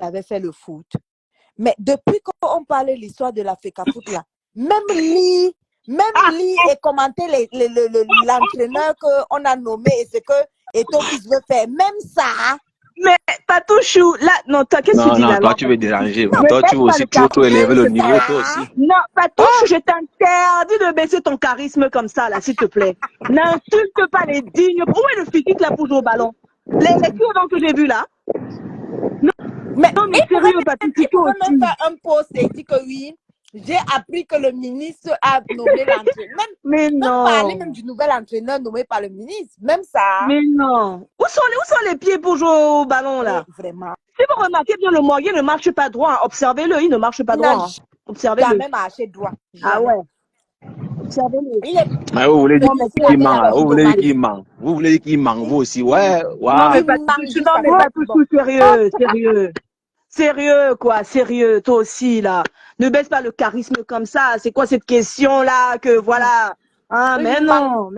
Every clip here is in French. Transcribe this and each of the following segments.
avait fait le foot. Mais depuis qu'on parle de l'histoire de la FECAFOOT là, même lire et commenter l'entraîneur qu'on a nommé et ce que Eto'o-Fils veut faire, même ça. Mais Patouchou, là, non, qu'est-ce que tu dis là? Non, toi, tu veux déranger. Non, Toi, tu veux aussi trop élever le niveau, toi aussi. Non, Patouchou, je t'interdis de baisser ton charisme comme ça, là, s'il te plaît. N'insulte pas les dignes. Où est le physique, là, pour jouer au ballon? Les cures que j'ai vus, là? Mais sérieux, Patouchou, il pourrait même faire un post et dire que oui, j'ai appris que le ministre a nommé l'entraîneur. Même parler même du nouvel entraîneur nommé par le ministre. Même ça. Mais non. Où sont les pieds pour jouer au ballon, là? Vraiment. Si vous remarquez bien, le Morguet ne marche pas droit. Observez-le, il ne marche pas droit. Observez-le. Il n'a jamais marché droit. Ah ouais. Observez-le. Vous voulez dire qu'il ment. Vous voulez dire qu'il ment. Vous voulez dire qu'il ment, vous aussi. Ouais. Non, mais pas tout sérieux. Sérieux, quoi, sérieux, toi aussi, là. Ne baisse pas le charisme comme ça. C'est quoi cette question-là que, voilà. Ah, mais non.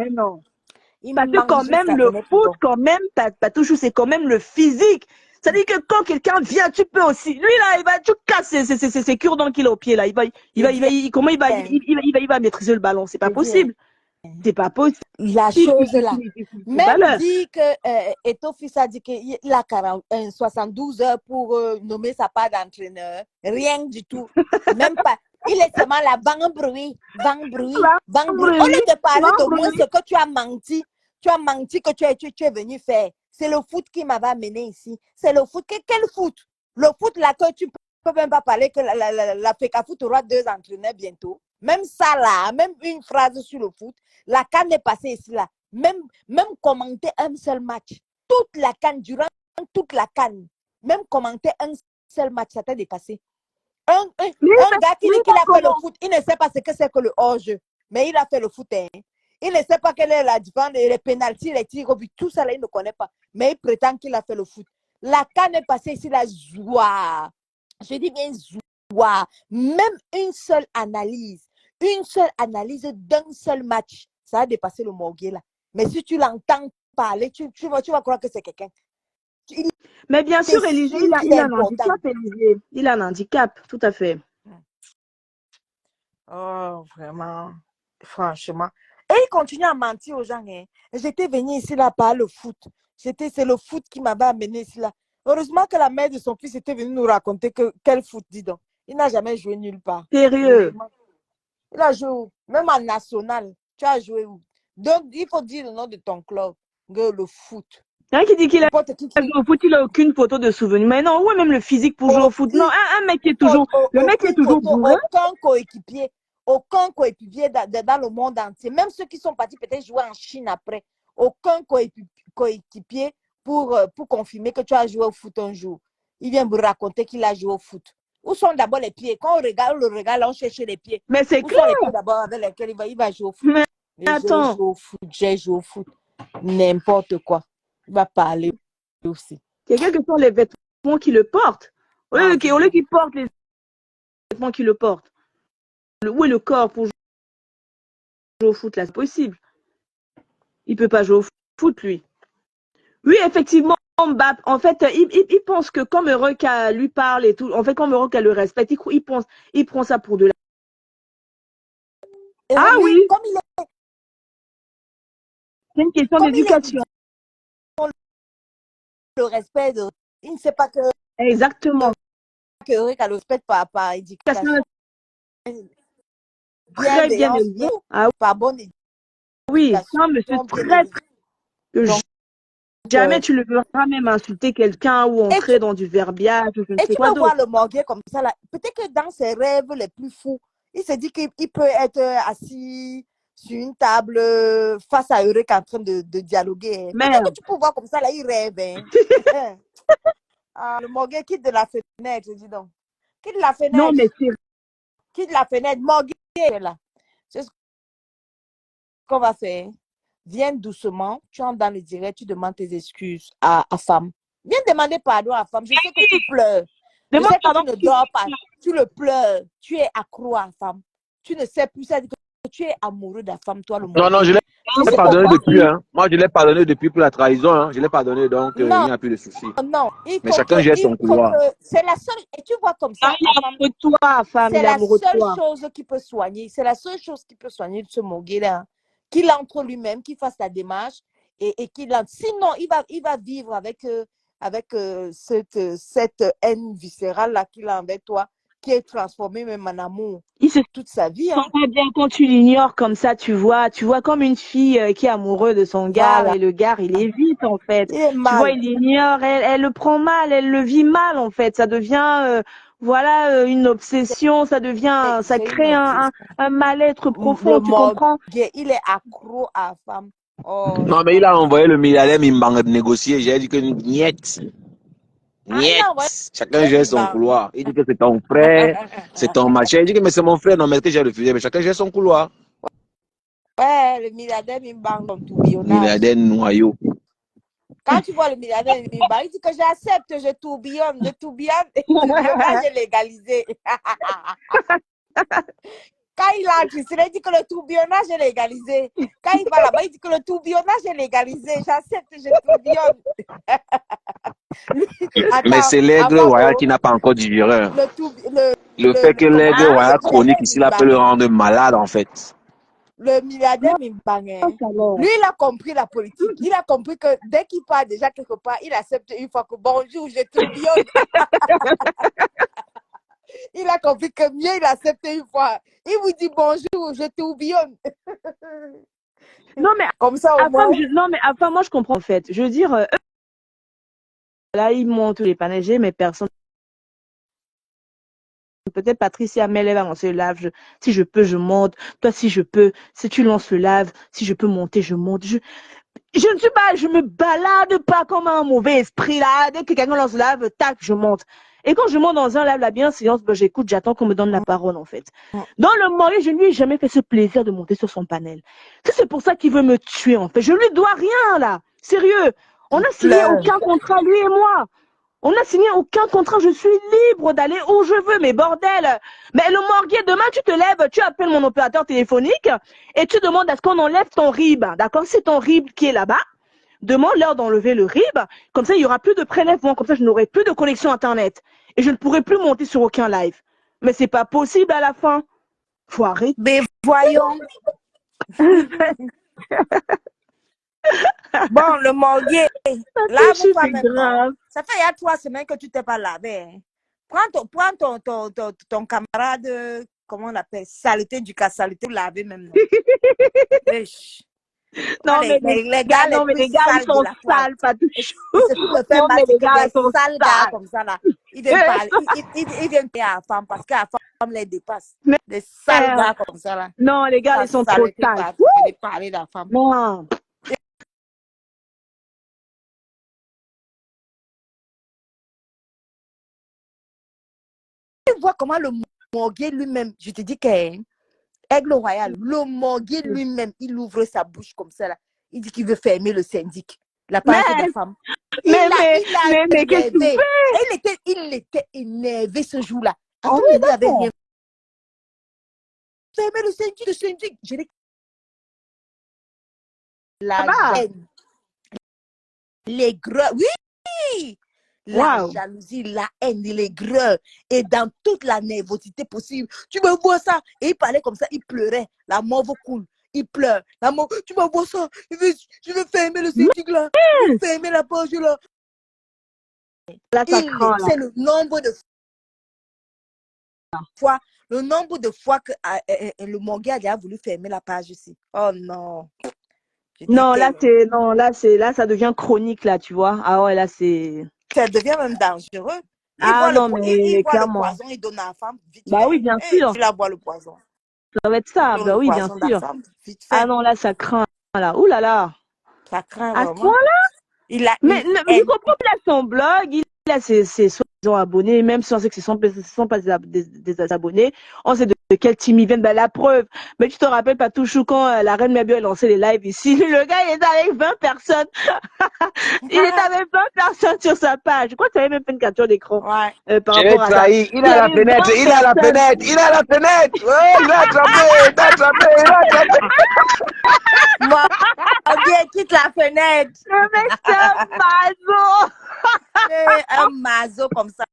Parce que quand même, le foot, quand même, Patouchou, c'est quand même le physique. C'est-à-dire que quand quelqu'un vient, tu peux aussi. Lui, là, tu casses ses cure-dents qu'il a au pied, là. Comment il va maîtriser le ballon? C'est pas possible. C'est pas possible. La chose là. Même dit que Eto'o-Fils a dit qu'il a 72 heures pour nommer sa part d'entraîneur. Rien du tout. Même pas. Il est seulement là, bang bruit. Au lieu de parler de moins ce que tu as menti. Tu as menti que tu es venu faire. C'est le foot qui m'avait amené ici. C'est le foot. Quel foot? Le foot là que tu peux même pas parler que la FECAFOOT aura 2 entraîneurs bientôt. Même ça là, même une phrase sur le foot. La CAN est passée ici là. Même commenter un seul match. Toute la CAN, durant toute la CAN. Même commenter un seul match, ça t'a dépassé. Un gars qui dit qu'il a fait le foot, il ne sait pas ce que c'est que le hors-jeu. Mais il a fait le foot. Hein. Il ne sait pas quelle est la différence, les pénaltys, les tirs au but, tout ça là, il ne connaît pas. Mais il prétend qu'il a fait le foot. La CAN est passée ici là, joie. Je dis bien joie. Même une seule analyse d'un seul match, ça a dépassé le Morguet là. Mais si tu l'entends parler, tu vas croire que c'est quelqu'un. Mais bien sûr, Élisée, il a un handicap, Élisée. Il a un handicap, tout à fait. Oh, vraiment. Franchement. Et il continue à mentir aux gens. Hein. J'étais venue ici là par le foot. C'est le foot qui m'avait amené ici là. Heureusement que la mère de son fils était venue nous raconter quel foot, dis donc. Il n'a jamais joué nulle part. Sérieux? Il a joué où? Même en national. Tu as joué où? Donc, il faut dire le nom de ton club. Le foot. Quelqu'un qui dit qu'il a joué au foot, il n'a aucune photo de souvenir. Mais non, où est même le physique pour jouer au foot? Non, un mec qui est toujours... Le mec qui est toujours bourré. Aucun coéquipier dans le monde entier. Même ceux qui sont partis peut-être jouer en Chine après. Aucun coéquipier pour confirmer que tu as joué au foot un jour. Il vient vous raconter qu'il a joué au foot. Où sont d'abord les pieds? Quand on regarde, on cherche les pieds. Mais c'est clair. Où sont les pieds d'abord avec lesquels il va jouer au foot? Mais attends. J'ai joué au foot. N'importe quoi. Il va parler aussi. Quels que sont les vêtements qui le portent? Au lieu qu'il porte les vêtements qui le portent. Où est le corps pour jouer au foot là? C'est possible. Il ne peut pas jouer au foot, lui. Oui, effectivement, en fait, il pense que comme Eureka lui parle et tout, en fait, comme Eureka le respecte, il prend ça pour de la... Ah oui, comme il est... C'est une question d'éducation. Le respect, il ne sait pas que... Exactement. Que Eureka le respecte par éducation. Très bien élevé. Ah, par bonne éducation. Oui, c'est un monsieur très... Jamais tu le verras même insulter quelqu'un ou entrer dans du verbiage ou je ne sais quoi d'autre. Et tu peux voir le Morguet comme ça là. Peut-être que dans ses rêves les plus fous, il se dit qu'il peut être assis sur une table face à Eureka en train de dialoguer. Peut-être que tu peux voir comme ça là, il rêve. Hein. Le Morguet quitte de la fenêtre, dis donc. Quitte la fenêtre. Non, mais c'est... Quitte la fenêtre, Morguet est là. C'est ce qu'on va faire. Viens doucement, tu entres dans le direct, tu demandes tes excuses à femme. Viens demander pardon à femme. Je sais que tu pleures. Je sais que tu ne dors pas. Tu le pleures. Tu es accro à femme. Tu ne sais plus. Ça dit que tu es amoureux de la femme, toi, le Non, non, Morgué. je l'ai Tu sais pardonné pourquoi? depuis. Hein. Moi, je l'ai pardonné depuis pour la trahison. Hein. Je l'ai pardonné, donc il Non, n'y a plus de soucis. non. Il Mais faut chacun gère son couloir. que c'est la seule, et tu vois comme Non, ça, il la est femme, amoureux de toi, femme, c'est il est la amoureux de seule toi. chose qui peut soigner, c'est la seule chose qui peut soigner ce Morgué-là. Qu'il entre lui-même, qu'il fasse la démarche et qu'il entre. Sinon, il va vivre avec, cette haine viscérale-là qu'il a envers toi, qui est transformée même en amour Il se toute sa vie. sent Hein. pas bien quand tu l'ignores comme ça, tu vois comme une fille qui est amoureuse de son gars Voilà. et le gars, il évite en fait. Il est Tu vois, mal. il l'ignore, elle le prend mal, elle le vit mal en fait. Ça devient, une obsession, ça C'est une crée obsession. un mal-être Le profond, tu comprends? Morguet, il est accro à la femme. Oh Non, là mais il là. a envoyé le milliardaire Mimbang négocier. J'ai dit que niet. Ah, il a envoyé Niet. Chacun gère son Mimban. couloir. Il dit que c'est ton frère, c'est ton machin. Il dit que mais c'est mon frère, non, mais que j'ai refusé. Mais chacun gère son couloir. Ouais, le milliardaire Mimban, ton tourbillonnage. Milliardaire noyau. Quand tu vois le milliardaire Mimban, il dit que j'accepte, je tourbillonne, le tourbillonnage est légalisé. Quand il entre ici, il dit que le tourbillonnage est légalisé. Quand il va là-bas, il dit que le tourbillonnage est légalisé. J'accepte, je tourbillonne. Mais Attends, c'est l'aigle avant royal qui n'a pas encore digéré. Le fait que comment l'aigle le royal chronique milliardaire ici, là, peut le Mimban, rendre malade, en fait. le milliardaire Mimban, lui, il a compris la politique. Il a compris que dès qu'il part déjà quelque part, il accepte une fois que bonjour, je tourbillonne. Il a compris que mieux il accepte une fois. Il vous dit bonjour, je tourbillonne. Non mais Comme ça au moins. enfin moi je comprends en fait. Je veux dire, là ils montent les panégés, mais personne. Peut-être Patricia, mais elle va lancer le live. Si je peux, je monte. Toi, si je peux, si tu lances le live, si je peux monter, je monte. Je ne suis pas, je me balade pas comme un mauvais esprit là. Dès que quelqu'un lance le live, tac, je monte. Et quand je monte dans un live, la bienséance, ben, j'écoute, j'attends qu'on me donne la parole en fait. Dans le mari, je ne lui ai jamais fait ce plaisir de monter sur son panel. C'est pour ça qu'il veut me tuer en fait. Je lui dois rien là. Sérieux. On n'a signé aucun contrat, lui et moi. On n'a signé aucun contrat, je suis libre d'aller où je veux, mais bordel. Mais le Morgué, demain tu te lèves, tu appelles mon opérateur téléphonique et tu demandes à ce qu'on enlève ton RIB. D'accord? C'est ton RIB qui est là-bas. Demande-leur d'enlever le RIB. Comme ça, il n'y aura plus de prélèvement. Comme ça, je n'aurai plus de connexion Internet. Et je ne pourrai plus monter sur aucun live. Mais c'est pas possible à la fin. Faut arrêter. Mais voyons. Bon, le Morgué, lave-toi maintenant. Ça fait il y a 3 semaines que tu t'es pas lavé. Hein. Prends ton camarade, comment on appelle, saleté du cas, saleté, laver même. Non, mais les gars, non, mais les gars, ils sont sales, pas tout chou. Il se trouve de faire Non, mais les gars, ils sont sales gars comme ça, là. Ils viennent parler, ils viennent à la femme parce que la femme les dépasse. Des sales gars comme ça, là. Non, les gars, ils sont trop sales. Ils parler de la femme. Non. Tu vois comment le Morgué lui-même, je te dis que Aigle Royal, le Morgué lui-même, il ouvre sa bouche comme ça, là. Il dit qu'il veut fermer le syndic. La partie des femmes. Mais qu'est-ce que tu fais? Il était énervé ce jour-là. Ah oui, il avait rien. Fermer le syndic. Je l'ai... La haine. L'aigreur. Oui! La jalousie, la haine, l'aigreur. Et dans toute la nervosité possible. Tu me vois ça? Et il parlait comme ça, il pleurait. La mauve coule. Il pleure. La mauve, tu me vois ça? Je veux fermer le syndic là. Je veux fermer la page là. C'est le nombre de fois, que le Morgué a déjà voulu fermer la page ici. Oh non. Là, ça devient chronique, là, tu vois. Ah ouais, là, c'est... Ça devient même dangereux. Il voit le poison, il donne à la femme. Vite bah fait. oui, bien sûr. Tu la bois le poison. Ça va être ça, bah oui, bien sûr. Ah non, là, ça craint, là. Ouh là là. Ça craint à vraiment. À ce point-là? Mais je comprends qu'il a son blog, il a ses ont abonnés, même si on sait que ce sont pas des abonnés, on sait de quel team ils viennent. Ben, la preuve. Mais tu te rappelles pas toujours quand la Reine Mabio a lancé les lives ici, le gars, il était avec 20 personnes. Il était avec 20 personnes sur sa page. Je crois que tu avais même fait une capture d'écran par Je rapport l'ai à ça. trahi. Il a la fenêtre. Il a la fenêtre. Il a la fenêtre. Ouais, il a attrapé. Il a attrapé. Il a attrapé. Moi, bien, quitte la fenêtre. Le mec, c'est un mazo. C'est un mazo comme ça.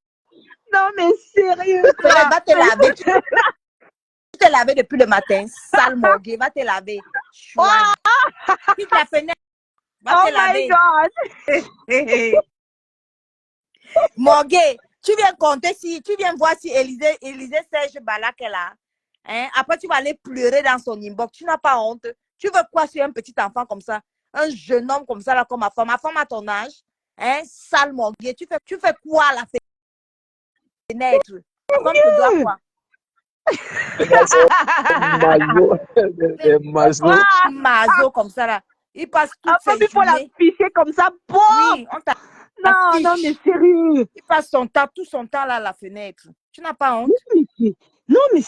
Non, mais sérieux, quoi. Va te laver. Tu te laver depuis le matin. Sale Morgué, va te laver. Chouin. Quitte la fenêtre. Va te laver. Oh my God. Morgué, tu viens compter si, tu viens voir si Élisée Serge Balak est là. Hein? Après, tu vas aller pleurer dans son inbox. Tu n'as pas honte. Tu veux quoi sur un petit enfant comme ça? Un jeune homme comme ça, là, comme ma femme. Ma femme à ton âge. Hein? Sale Morgué. Tu fais quoi à la fenêtre? Ta femme te doit quoi? Mazo comme ça là. Il passe toute sa journée. Il faut l'afficher comme ça. Bon. Oui, on non, non, mais sérieux. Il passe tout son temps là à la fenêtre. Tu n'as pas honte? Non, mais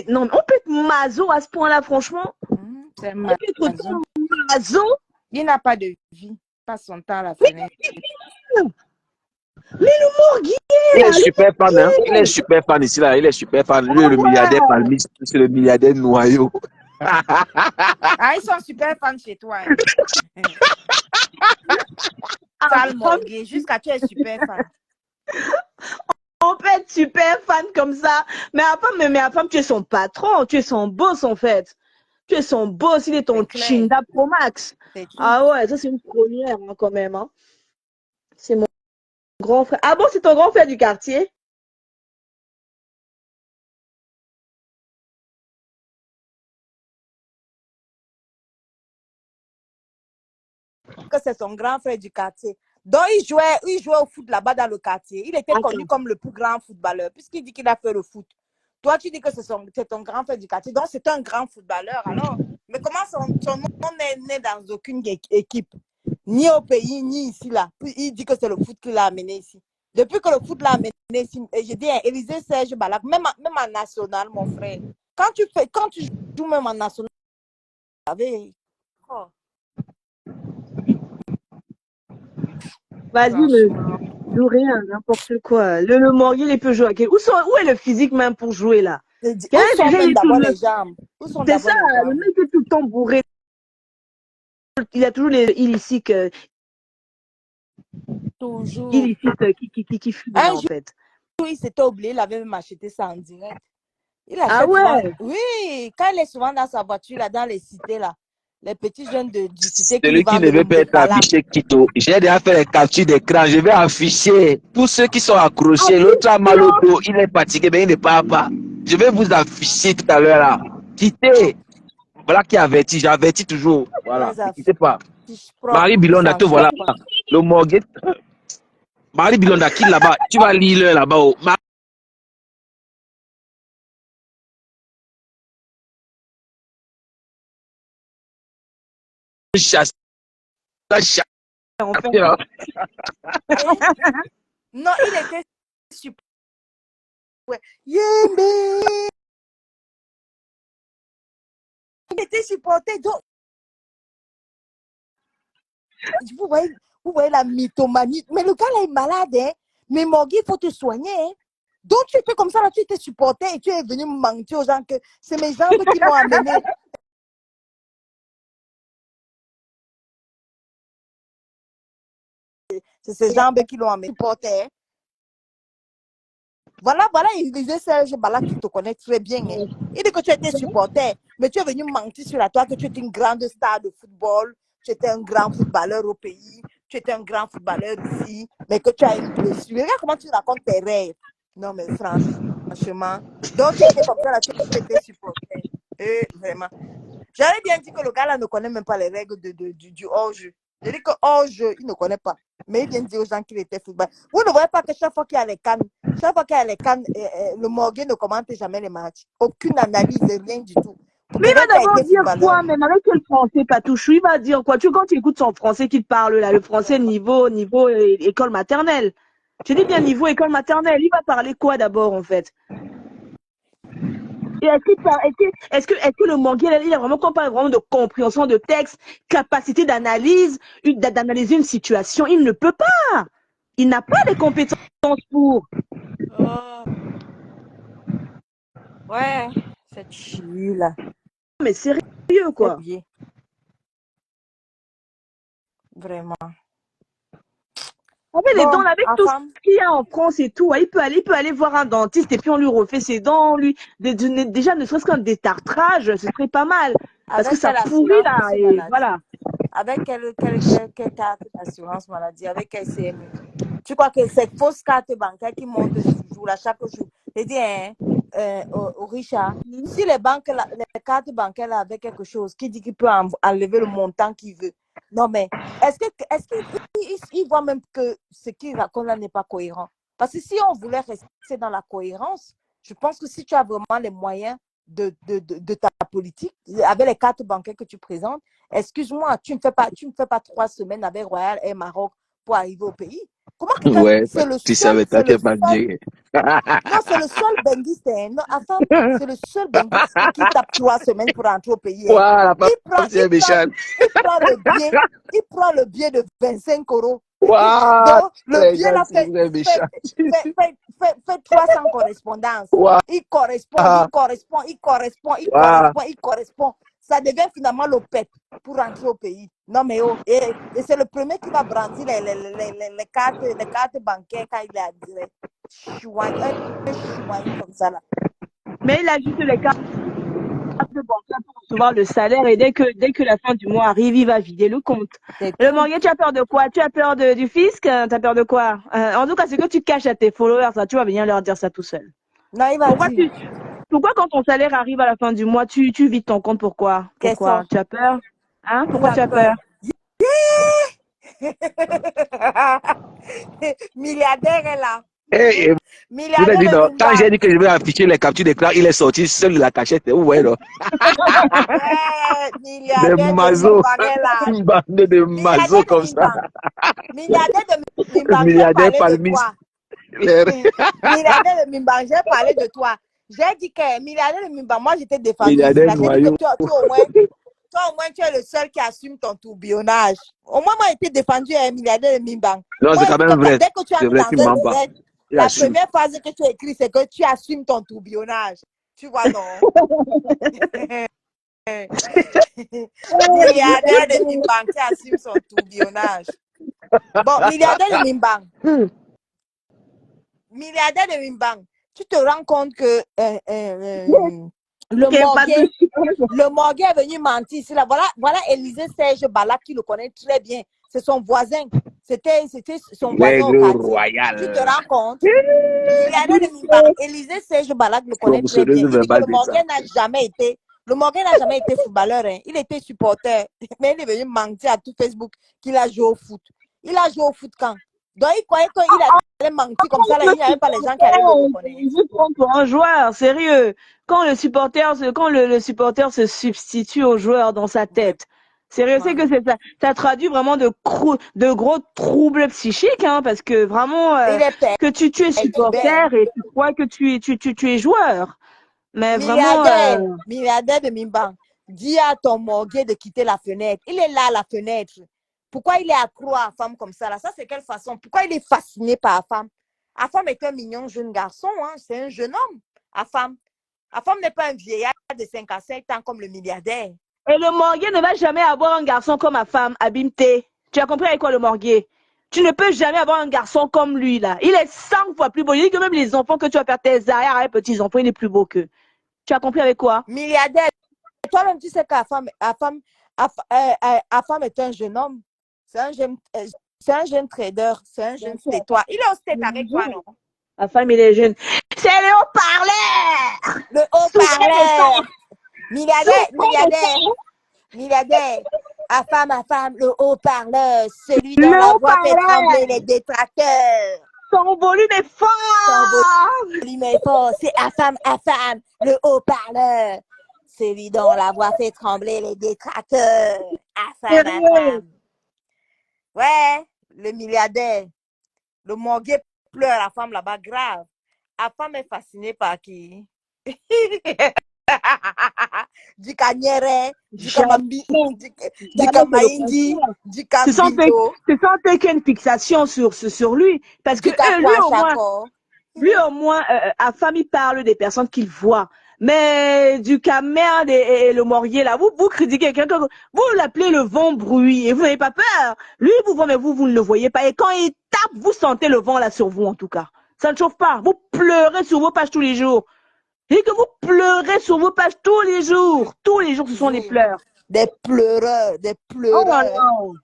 on peut être mazo à ce point-là, franchement. C'est on peut être mazo. Il n'a pas de vie. Il passe son temps à la fenêtre. Mais le Morguier, il est super fan, hein? Il est super fan ici, là. Il est super fan. Lui, le milliardaire palmiste, c'est le milliardaire noyau. Ah, ils sont super fans chez toi. Hein. Sale Morguier, jusqu'à tu es super fan. On peut être super fan comme ça. Mais à femme, tu es son patron. Tu es son boss, en fait. Tu es son boss. Il est ton Chinda Pro Max. Ah ouais, ça, c'est une première, hein, quand même. Hein. C'est mon grand frère. Ah bon, c'est ton grand frère du quartier? Que c'est son grand frère du quartier. Donc, il jouait au foot là-bas dans le quartier. Il était connu comme le plus grand footballeur, puisqu'il dit qu'il a fait le foot. Toi, tu dis que c'est ton grand frère du quartier. Donc, c'est un grand footballeur, alors. Mais comment son nom n'est né dans aucune équipe? Ni au pays, ni ici, là. Puis, il dit que c'est le foot qui l'a amené ici. Depuis que le foot l'a amené ici, je dis à Élisée Serge Balak, même en national, mon frère. Quand tu joues même en national, oh. Vas-y, ne joue rien, n'importe quoi. Le Morguier, il peut jouer à quel... Où est le physique même pour jouer là? Où sont même d'abord les jambes? C'est ça, le mec est tout le temps bourré. Il a toujours les illicites. Toujours. Illicites qui fument en fait. Il s'était oublié, il avait même acheté ça en direct. Il ah ouais? Souvent... Oui, quand il est souvent dans sa voiture, là, dans les cités, là. Les petits jeunes du cité celui qui ne veut pas être affiché, Kito. J'ai déjà fait les captures d'écran. Je vais afficher tous ceux qui sont accrochés. L'autre a mal au dos, il est fatigué, mais il ne part pas. Je vais vous afficher tout à l'heure là. Quittez. Voilà qui avertit. J'avertis toujours. Voilà. Ne quittez pas. Marie Bilonda, te voilà. Le Morguet. Marie Bilonda, qui là-bas? Tu vas lire là-bas. Oh. Chasse. Non, il était super. Ouais. Yeah, il était supporté. Donc, vous voyez la mythomanie. Mais le gars là est malade, hein. Mais Morguier, il faut te soigner, hein. Donc tu étais comme ça, là, tu étais supporté et tu es venu mentir aux gens que c'est mes jambes qui m'ont amené. C'est ses jambes qui l'ont amené. Supporté. Voilà, il disait Serge Balak qui te connaît très bien. Hein. Il dit que tu étais supporter, mais tu es venu mentir sur la toi que tu étais une grande star de football, tu étais un grand footballeur au pays, tu étais un grand footballeur ici, mais que tu as une blessure. Regarde comment tu racontes tes rêves. Non, mais franchement. Donc, tu étais comme ça, là, tu étais supporter. Et vraiment. J'aurais bien dit que le gars là ne connaît même pas les règles du hors-jeu. Je dis que hors-jeu, il ne connaît pas. Mais il vient de dire aux gens qu'il était footballeur. Vous ne voyez pas que chaque fois qu'il y a les cannes, le Morguier ne commente jamais les matchs. Aucune analyse, rien du tout. Mais il va d'abord dire quoi, même avec quel français, Patouchou? Il va dire quoi? Quand tu écoutes son français qui te parle là, le français niveau école maternelle. Je dis bien niveau école maternelle. Il va parler quoi d'abord, en fait? Et est-ce que le Manguier, il a vraiment, qu'on parle vraiment de compréhension de texte, capacité d'analyse, d'analyser une situation? Il ne peut pas. Il n'a pas les compétences pour. Oh. Ouais, cette chie là. Mais sérieux, C'est quoi. bien. Vraiment. En fait, les dents, Bon, là, avec tout ce enfin, qu'il y a en France et tout, il peut aller voir un dentiste et puis on lui refait ses dents, déjà, ne serait-ce qu'un détartrage, ce serait pas mal. Parce que avec ça quelle pourrit, là, assurance et maladie? voilà. Avec quelle carte d'assurance maladie? Avec quel CMU? Tu crois que cette fausse carte bancaire qui monte toujours, là, chaque jour? Je dis, hein, Richard, si les banques, les cartes bancaires là, avec quelque chose qui dit qu'il peut enlever le montant qu'il veut. Non, mais est-ce qu'il voit même que ce qu'il raconte là n'est pas cohérent? Parce que si on voulait rester dans la cohérence, je pense que si tu as vraiment les moyens de ta politique, avec les cartes bancaires que tu présentes, excuse-moi, tu ne fais pas 3 semaines avec Royal Air Maroc pour arriver au pays. Comment quelqu'un, Ouais, tu savais, c'est le t'inquiète pas seul, bien. non, c'est le seul benguiste, hein, non, enfin, c'est le seul benguiste qui tape 3 semaines pour rentrer au pays, hein. Ouah, la Il prend, femme, c'est méchant. il prend le billet, il prend le billet de 25 euros. Ouah, Donc, le les billet gars, là c'est vrai méchant. fait 300 correspondances. Ouah, Il correspond, il correspond, il correspond, il ouah. correspond, il correspond. Ça devient finalement l'OPEP pour rentrer au pays. Non, mais oh, et c'est le premier qui va brandir les cartes bancaires quand il est à direct. Chouin, un chouin comme ça là. Mais il a juste les cartes bancaires pour recevoir le salaire et dès que la fin du mois arrive, il va vider le compte. C'est Le tout. Manguier, tu as peur de quoi? Tu as peur du fisc? Tu as peur de quoi? En tout cas, c'est que tu caches à tes followers, ça, tu vas venir leur dire ça tout seul. Non, il va dire. Pourquoi quand ton salaire arrive à la fin du mois, tu vides ton compte? Pourquoi? Question. Pourquoi? Tu as peur? Hein? Il Pourquoi a tu as peur? peur. Milliardaire est là. Et je t'ai Milliardaire dit, de non, quand j'ai Mimban. dit que je vais afficher les captures d'écran, il est sorti seul de la cachette. Vous voyez, non? Ouais, Des milliardaire de mazos. Mimban est là. Une bande de mazos Milliardaire de comme ça. Mimban. Milliardaire de Le Mimban, j'ai milliardaire parlé de palmiste. toi. Milliardaire de Mimban, j'ai parlé de toi. J'ai dit que milliardaire de Mimban, moi je t'ai défendu ici. Milliardaire Là. J'ai dit que noyau. toi, au moins, tu es le seul qui assume ton tourbillonnage. Au moins, moi, j'ai été défendu un milliardaire de Mimban. Non, Moi, c'est quand j'ai dit même que vrai. dès que tu C'est entres vrai dans qu'il ne un ment pas. direct, Il la assume. première phrase que tu écris, c'est que tu assumes ton tourbillonnage. Tu vois, non? Milliardaire de Mimban qui assume son tourbillonnage. Bon, milliardaire de Mimban. Milliardaire de Mimban. Tu te rends compte que le Morguet est venu mentir ici. Là. Voilà Élisée Serge Balak qui le connaît très bien. C'est son voisin. C'était son voisin au L'aigle quartier. Tu te royal. rends compte? Milliardaire de Mimban. Élisée Serge Balak le connaît très bien. Promotionneuse Il dit que verbale de ça. Le Morguet n'a jamais été footballeur. Hein. Il était supporter. Mais il est venu mentir à tout Facebook qu'il a joué au foot. Il a joué au foot quand? Donc il croyait qu'il allait mentir comme ça. Là, il n'y avait pas les gens qui allaient le reconnaître. Je prends pour un joueur, sérieux. Quand le supporter se substitue au joueur dans sa tête, sérieux, c'est que c'est ça. Ça traduit vraiment de gros troubles psychiques, hein, parce que vraiment, Il est que tu es perturbé. Hein. supporter et tu crois que tu es joueur. Mais vraiment, Milliardaire de Mimban, dis à ton morguet de quitter la fenêtre. Il est là à la fenêtre. Pourquoi il est accro à la femme comme ça? Là? Ça, c'est quelle façon? Pourquoi il est fasciné par la femme? La femme est un mignon jeune garçon. Hein? C'est un jeune homme. La femme n'est pas un vieillard de 57 ans comme le milliardaire. et le Morguier ne va jamais avoir un garçon comme ma femme, Abimté. Tu as compris avec quoi le Morguier? Tu ne peux jamais avoir un garçon comme lui, là. Il est 100 fois plus beau. Il dit que même les enfants que tu vas faire tes arrière-petits-enfants, il est plus beau qu'eux. Tu as compris avec quoi? Milliardaire. Toi-même, tu sais que la femme est un jeune homme. C'est un jeune trader. C'est un jeune stétois. Il est au state avec toi, non? La femme, il est jeune. C'est le haut-parleur! Le haut-parleur! Milliardaire. À femme, le haut-parleur. Celui dont la voix fait trembler les détracteurs. Son volume est fort! Volume est fort. C'est à femme, le haut-parleur. Celui dont la voix fait trembler les détracteurs. À femme. Ouais, le milliardaire. Le morguet pleure la femme là-bas, grave. La femme est fascinée par qui? Du Kanyere, du Jamais, Kamambi, du jamais c'est le Kamaindi, contraire. du Ce sont tes, Kambindo, ce sont tes qu'une fixation sur lui. Parce que du Kakwashako. lui au moins, à famille parle des personnes qu'il voit. Mais du Cameroun et le Maurier, là, vous critiquez quelqu'un, vous l'appelez le vent bruit et vous n'avez pas peur. Lui, vous voit, mais vous ne le voyez pas. Et quand il tape, vous sentez le vent là sur vous, en tout cas. Ça ne chauffe pas. Vous pleurez sur vos pages tous les jours. Et que vous pleurez sur vos pages tous les jours. Tous les jours, ce sont des pleurs. Des pleureurs, des Oh pleureurs. non.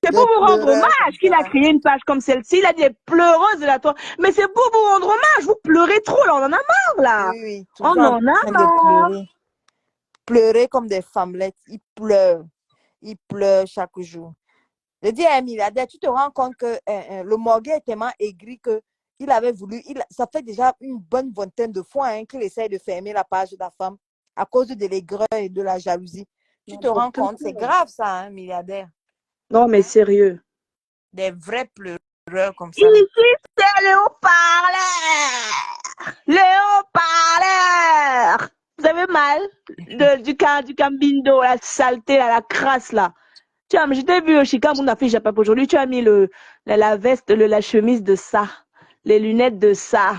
C'est pour vous rendre hommage qu'il a créé une page comme celle-ci. Il a dit pleureuse de la toi. Mais c'est pour vous rendre hommage. Vous pleurez trop, là. On en a marre, là. Oui, oui. On en a marre. Pleurer comme des femmelettes. Ils pleurent. Ils pleurent chaque jour. Je dis à un milliardaire, tu te rends compte que le Morgan est tellement aigri que il avait voulu, ça fait déjà une bonne vingtaine de fois qu'il essaie de fermer la page de la femme à cause de l'aigreur et de la jalousie. Tu te rends compte, c'est grave ça, hein, milliardaire. Non, mais sérieux. Des vrais pleureurs comme ça. Ici, c'est le haut-parleur. Le haut-parleur. Vous avez mal du cambindo, la saleté, la crasse, là. Tu vois, je t'ai vu au Chicago, on a fait Japap aujourd'hui. Tu as mis la veste, la chemise de ça, les lunettes de ça.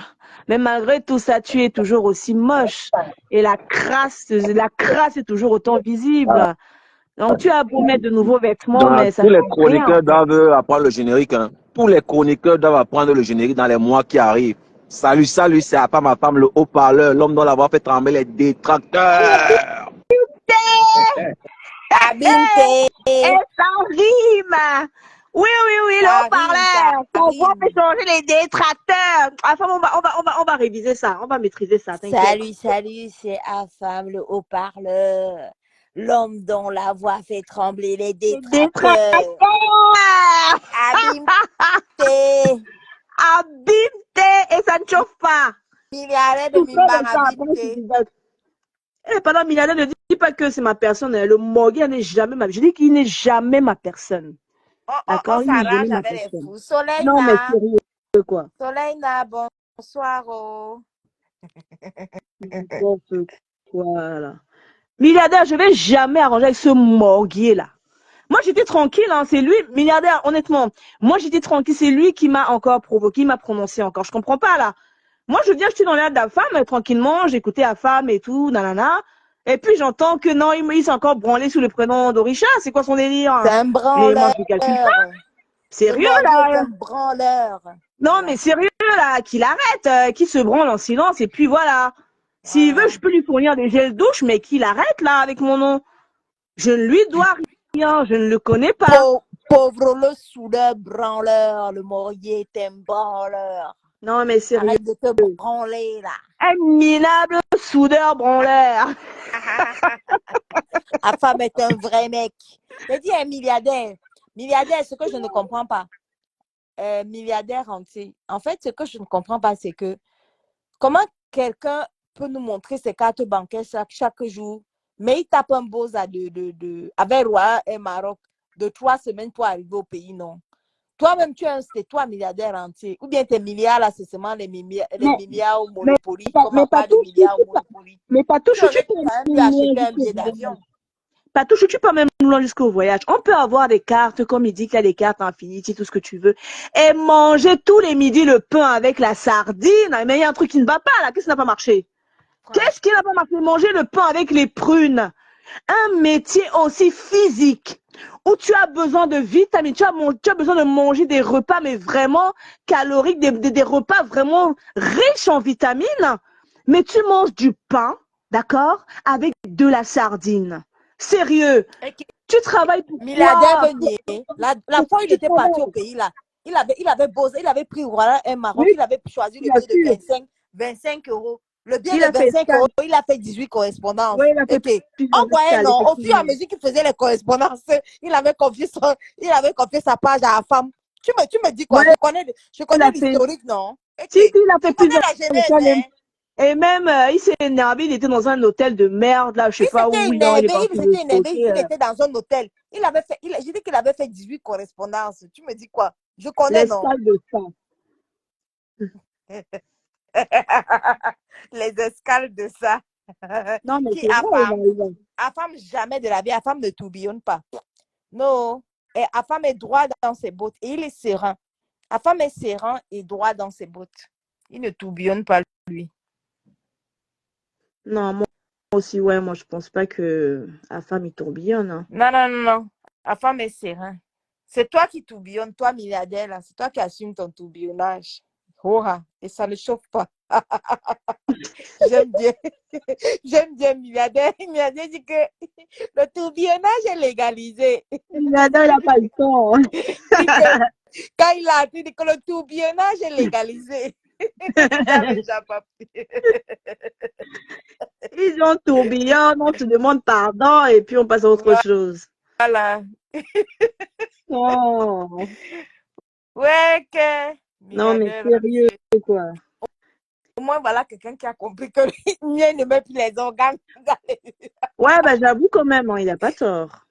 Mais malgré tout ça, tu es toujours aussi moche. Et la crasse est toujours autant visible. Donc, tu as beau mettre de nouveaux vêtements, mais ça tous les change chroniqueurs rien. doivent apprendre le générique. Hein. Tous les chroniqueurs doivent apprendre le générique dans les mois qui arrivent. Salut, salut, c'est à ma femme, le haut-parleur, l'homme dont la voix fait trembler les détracteurs. Abimté. Et ça rime. Oui, le haut-parleur. Ton voix fait changer les détracteurs. Enfin, on va réviser ça. On va maîtriser ça. Salut, c'est Afam, le haut-parleur. L'homme dont la voix fait trembler les détracteurs. Abimté. Abimté. Et ça ne chauffe pas. Milliardaire de Mimbar Abimté. Et pendant milliardaire, ne dis pas que c'est ma personne. Le Morgan n'est jamais ma personne. Je dis qu'il n'est jamais ma personne. D'accord, on s'arrange avec les fous. Soleil non, mais sérieux, quoi. Soleil bonsoir. Oh. Voilà. Milliardaire, je vais jamais arranger avec ce morguier là. Moi, j'étais tranquille, hein, c'est lui, milliardaire, honnêtement. Moi, j'étais tranquille, c'est lui qui m'a encore provoqué, il m'a prononcé encore. Je comprends pas, là. Moi, je viens, je suis dans l'air de la femme, tranquillement, j'écoutais la femme et tout, nanana. Et puis, j'entends que non, il s'est encore branlé sous le prénom d'Orisha. C'est quoi son délire? C'est un branleur. Moi, je calcule pas. Sérieux, là. C'est un branleur. Non, mais sérieux, là, qu'il arrête, qu'il se branle en silence, et puis voilà. S'il veut, je peux lui fournir des gels douche, mais qu'il arrête, là, avec mon nom. Je ne lui dois rien, je ne le connais pas. Pauvre le soudeur branleur, le Maurier est un branleur. Non, mais sérieux. Arrête de te branler, là. Un minable soudeur branleur. La femme est un vrai mec. Je dis un milliardaire. Milliardaire, ce que je ne comprends pas. Milliardaire entier. En fait, ce que je ne comprends pas, c'est que comment quelqu'un peut nous montrer ses cartes bancaires chaque jour, mais il tape un beau avec Roi et Maroc de 3 semaines pour arriver au pays, non? Toi-même, c'est toi milliardaire entier. Ou bien tes milliards, là, c'est seulement les milliards au Monopoly. Comment pas de milliards au Monopoly? Mais pas tout, tu aurais quand même pu acheter un billet d'avion. Pas tout, tu peux même loin jusqu'au voyage. On peut avoir des cartes, comme il dit qu'il y a des cartes Infinity, tout ce que tu veux, et manger tous les midis le pain avec la sardine. Mais il y a un truc qui ne va pas, là. Qu'est-ce qui n'a pas marché? Qu'est-ce qui n'a pas marché? Manger le pain avec les prunes. Un métier aussi physique, où tu as besoin de vitamines, tu as besoin de manger des repas, mais vraiment caloriques, des repas vraiment riches en vitamines. Mais tu manges du pain, d'accord, avec de la sardine. Sérieux. Tu travailles pour milliardaire Venier. La fois, il était parti au pays, là. Il avait pris voilà, un Maroc, il avait choisi le billet de 25 euros. Le billet de 25 euros, il a fait 18 correspondances. Oui, il a fait on voyait, non, au fur et à mesure qu'il faisait les correspondances, il avait confié sa page à la femme. Tu me dis quoi? Je connais l'historique, non? Si, il a fait plusieurs la genèse, et même, il s'est énervé, il était dans un hôtel de merde, là, je sais pas où il était dans un hôtel. J'ai dit qu'il avait fait 18 correspondances. Tu me dis quoi? Je connais, non? L'escale de sang. Les escales de ça. Non, mais Qui c'est vrai, affame jamais de la vie, affame ne tourbillonne pas. Non. Et affame est droit dans ses bottes et il est serein. Affame est serein et droit dans ses bottes. Il ne tourbillonne pas, lui. Non, moi aussi, ouais, moi je pense pas que la femme il tourbillonne. Hein. Non, non, non, non. Affame est serein. C'est toi qui tourbillonnes, toi, milliardaire, là. C'est toi qui assumes ton tourbillonnage. Oh, et ça ne chauffe pas. J'aime bien. J'aime bien milliardaire. Milliardaire dit que le tourbillonnage est légalisé. Il n'a pas le temps. Dit que, quand il a dit que le tourbillonnage est légalisé. Dans le Japon. Ils ont tourbillon, on se demande pardon et puis on passe à autre chose. Voilà. Oh. Ouais, que. Non, mais sérieux, quoi. Au moins, voilà quelqu'un qui a compris que lui ne met plus les organes. Ouais, bah j'avoue quand même, hein, il n'a pas tort.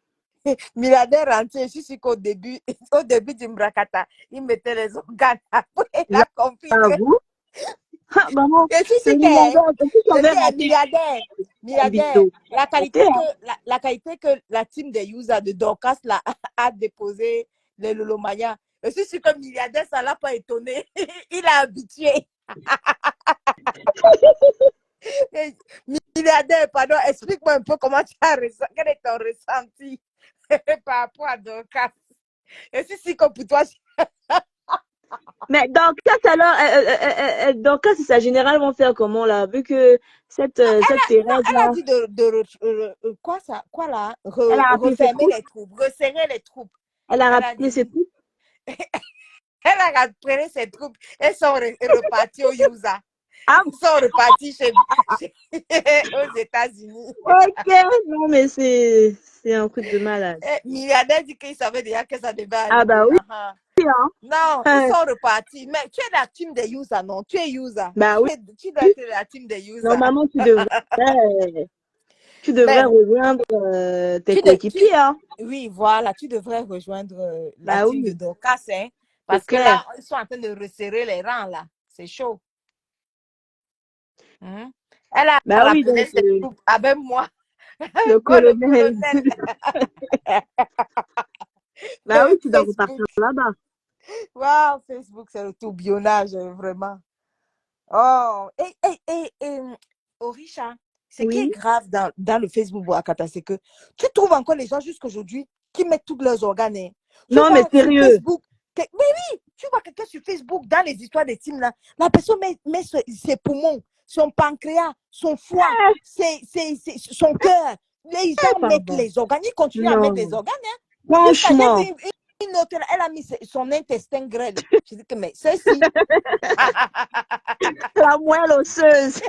Milliardaire entier, je suis qu'au début, au début du Mbrakata, il mettait les organes. Après, il a compris que. J'avoue. Maman, Je suis sûr que milliardaire, vidéo. la qualité que la team de Yusa de Dorcas là, a déposé le Lolomaya. Je suis sûr que milliardaire, ça ne l'a pas étonné. Il a habitué. Milliardaire, pardon, explique-moi un peu comment tu as ressenti, quel est ton ressenti par rapport à Dorcas. Je suis sûr que pour toi, mais Dorcas, alors, Dorcas, sa générale vont faire comment là, vu que cette Thérèse là. Elle a dit quoi ça, quoi là, Elle a rappelé refermer les troupes, resserrer les troupes. Elle a rappelé ses troupes. Elle a rappelé ses troupes. Elles sont reparties au USA. Ah. Ils sont repartis aux États-Unis. Ok, non mais c'est un truc de malade. Milliardaire dit qu'il savait déjà que ça devait arriver. Ah bah oui. Non, ils sont repartis. Mais tu es la team de USA, non? Tu es USA. Bah oui. Tu dois être la team de USA. Normalement, tu devrais rejoindre tes coéquipiers. Hein. Oui, voilà, tu devrais rejoindre la team de Dorcas. Hein, parce que là, ils sont en train de resserrer les rangs, là. C'est chaud. Elle a rappelé ses troupes avec moi. Le colonel. Bah oui, tu dois repartir là-bas. Waouh, Facebook, c'est le tourbillonnage, vraiment. Oh, et Orisha, ce qui est grave dans le Facebook Boakata, c'est que tu trouves encore les gens jusqu'aujourd'hui qui mettent tous leurs organes. Hein. Non, mais sérieux. Facebook, mais oui, tu vois quelqu'un sur Facebook, dans les histoires des teams, là, la personne met ses poumons, son pancréas, son foie, son cœur. Les gens mettent les organes, ils continuent à mettre des organes. Hein. Franchement. Une autre, elle a mis son intestin grêle. Je dis que, mais ceci. La moelle osseuse.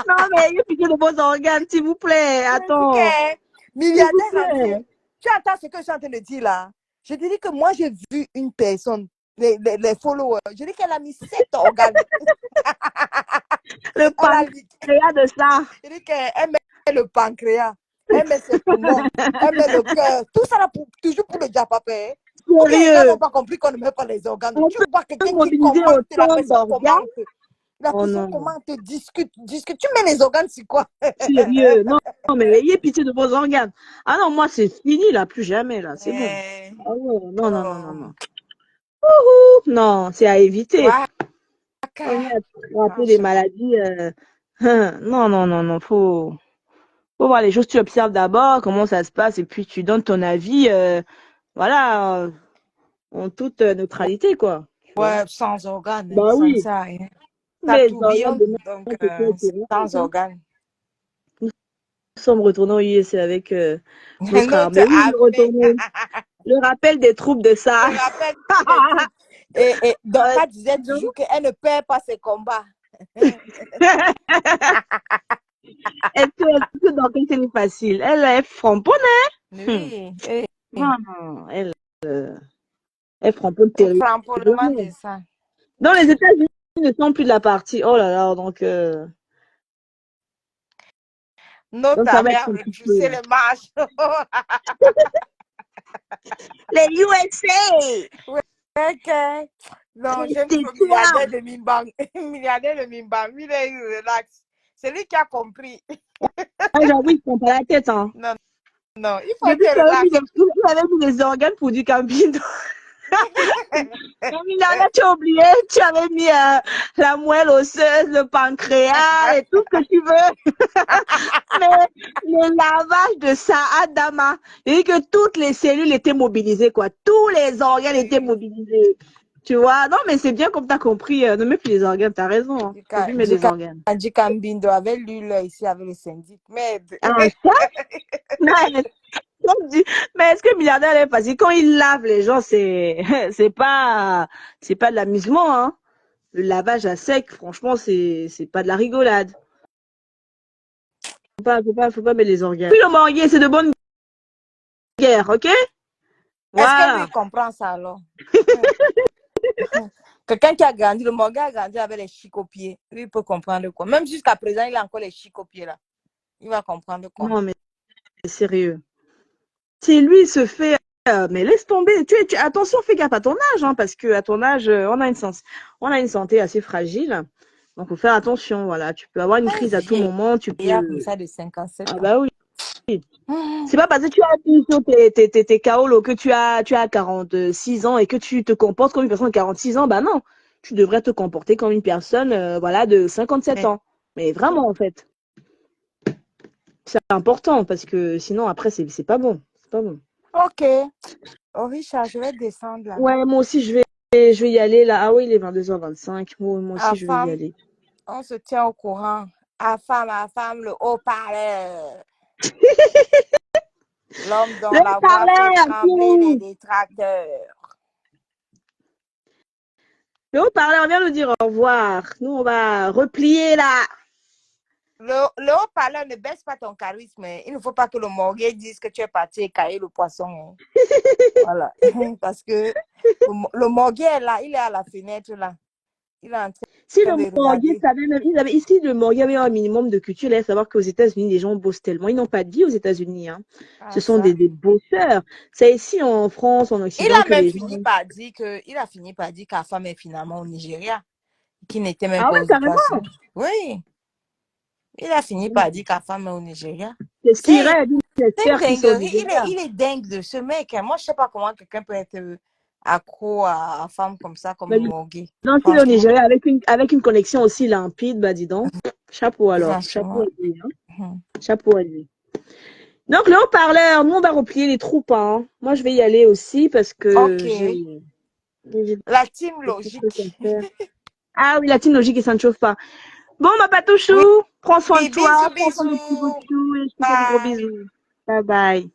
Non, mais il y a plutôt de beaux organes, s'il vous plaît. Attends. Milliardaire, tu entends ce que je suis en train de dire là? Je te dis que moi, j'ai vu une personne, les followers, je dis qu'elle a mis 7 organes. Le pancréas de ça. Je dis qu'elle met le pancréas, elle met ses poumons, elle met le cœur. Tout ça là, toujours pour le diapapé. Les gens n'ont pas compris qu'on ne met pas les organes. Tu vois quelqu'un qui commente, la personne commente. La personne comment te discute. Tu mets les organes, c'est quoi? Sérieux, non, mais ayez pitié de vos organes. Ah non, moi c'est fini là, plus jamais là, c'est bon. Ah ouais, non. Non, c'est à éviter. Rappeler des maladies. Non, faut voir les choses, tu observes d'abord comment ça se passe et puis tu donnes ton avis, voilà, en toute neutralité quoi. Ouais, sans organes, bah sans oui. ça, hein. Ça tourbillonne, donc sans organes. Nous sommes retournés au US avec notre armée. Le rappel des troupes de ça. Le rappel des troupes. Et donc, elle disait toujours qu'elle ne perd pas ses combats. Est-ce que donc c'est facile? Elle est framponne, hein? Oui. Non, elle framponne terrible. Framponnement de ça. Dans les États-Unis, ils ne sont plus de la partie. Oh là là, donc. Notre mère repoussé les marches. Les USA! Ok. Non, j'aime trop Tais-toi. milliardaire de Mimbang. Milliardaire de Mimbang. Il est relax. C'est lui qui a compris. Ah, j'avoue, il prend pas la tête, hein. Non, non, il faut J'ai vu être qu'il avait mis relax. il avait mis des organes pour du camping. Mais Milana, tu as oublié, tu avais mis la moelle osseuse, le pancréas et tout ce que tu veux. Mais le lavage de Saadama, il dit que toutes les cellules étaient mobilisées, quoi. Tous les organes étaient mobilisés. Tu vois? Non, mais c'est bien comme tu as compris. Ne mets plus les organes, tu as raison. Hein. Faut plus mettre des organes. Djikambindo avait lu là ici avec le syndic. Merde. Ah, ça? Mais mais est-ce que milliardaire est facile? Quand il lave les gens, c'est pas de l'amusement, hein. Le lavage à sec, franchement, c'est pas de la rigolade. Faut pas mettre les organes. Puis le manguier, c'est de bonne guerre, ok? Est-ce que lui Voilà. il comprend ça alors? Quelqu'un qui a grandi, le Morgan a grandi avec les chics au pied. Lui, il peut comprendre quoi. Même jusqu'à présent, il a encore les chics au pied là. Il va comprendre quoi. Non, mais sérieux. Si lui se fait, mais laisse tomber. Attention, fais gaffe à ton âge, hein, parce que à ton âge, on a une santé assez fragile. Donc, faut faire attention. Voilà, tu peux avoir une crise à tout moment. Tu Il y a peux. comme ça de 57 Ah ans. bah oui. C'est pas parce que tu as dit sur tes KO que tu as 46 ans et que tu te comportes comme une personne de 46 ans. Bah non, tu devrais te comporter comme une personne voilà, de 57 ans. Mais vraiment, en fait, c'est important parce que sinon, après, c'est pas bon. C'est pas bon. Ok. Oh, Richard, je vais descendre là. Ouais, moi aussi, je vais y aller là. Ah oui, il est 22h25. Moi aussi, À je vais y femme, aller. on se tient au courant. À femme, le haut-parleur. L'homme dont Le la voix fait haut-parleur, trembler les détracteurs. le haut-parleur vient nous dire au revoir. Nous, on va replier là. Le haut-parleur ne baisse pas ton charisme. Il ne faut pas que le morgue dise que tu es parti écailler le poisson. Voilà. Parce que le morgue est là, il est à la fenêtre là. Il est en Si train le de Morguet regarder. savait même, ici, le Morguet avait un minimum de culture, il allait savoir qu'aux États-Unis, les gens bossent tellement. Ils n'ont pas dit aux États-Unis, hein. Ce Ah, sont ça. des bosseurs. C'est ici en France, en Il Occident, a que même les gens. fini par dire que la femme est finalement au Nigeria, qui n'était même Ah pas ouais, aux carrément. États-Unis. Oui, il a fini par dire que la femme est au Nigeria. C'est ce qu'il C'est rêve. une J'espère qu'ils sont au dinguerie. Nigeria. Il est dingue de ce mec. Moi, je ne sais pas comment quelqu'un peut être accro à une femme comme ça, comme Mais Morgue. donc, s'il est au Franchement, Nigeria avec une connexion aussi limpide, bah dis donc. Chapeau alors. Chapeau à franchement. lui, hein. Chapeau à lui. Donc, le haut-parleur, nous, on va replier les troupes, hein. Moi, je vais y aller aussi parce que Ok. j'ai La team des petits trucs à logique. faire. Ah oui, la team logique, et ça ne chauffe pas. Bon, ma patouchou, Oui, prends soin de toi, bisous, prends soin de petits bouts bisous. de chou et je te fais des gros Bye. bisous. Bye bye.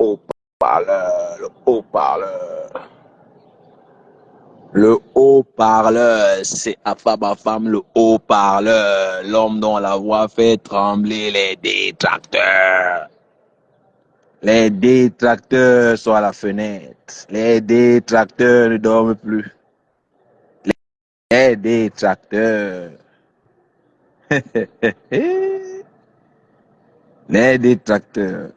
haut-parleur, le haut-parleur. Le haut-parleur, c'est Afabafam, le haut-parleur, l'homme dont la voix fait trembler les détracteurs. Les détracteurs sont à la fenêtre. Les détracteurs ne dorment plus. Les détracteurs. Les détracteurs.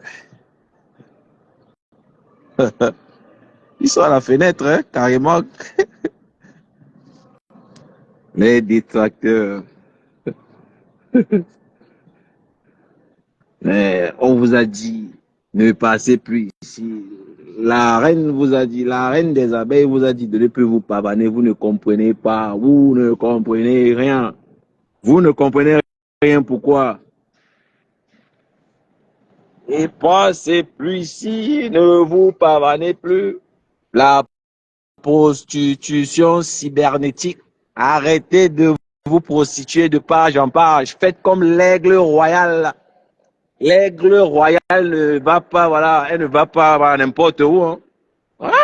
Ils sont à la fenêtre, hein, carrément. Les détracteurs. Mais on vous a dit, ne passez plus ici. La reine vous a dit, la reine des abeilles vous a dit de ne plus vous pavaner. Vous ne comprenez pas. Vous ne comprenez rien. Vous ne comprenez rien. Pourquoi? Et passez plus ici. Ne vous pavanez plus. La prostitution cybernétique. Arrêtez de vous prostituer de page en page. Faites comme l'aigle royal. L'aigle royal ne va pas, voilà, elle ne va pas n'importe où. Hein. Voilà.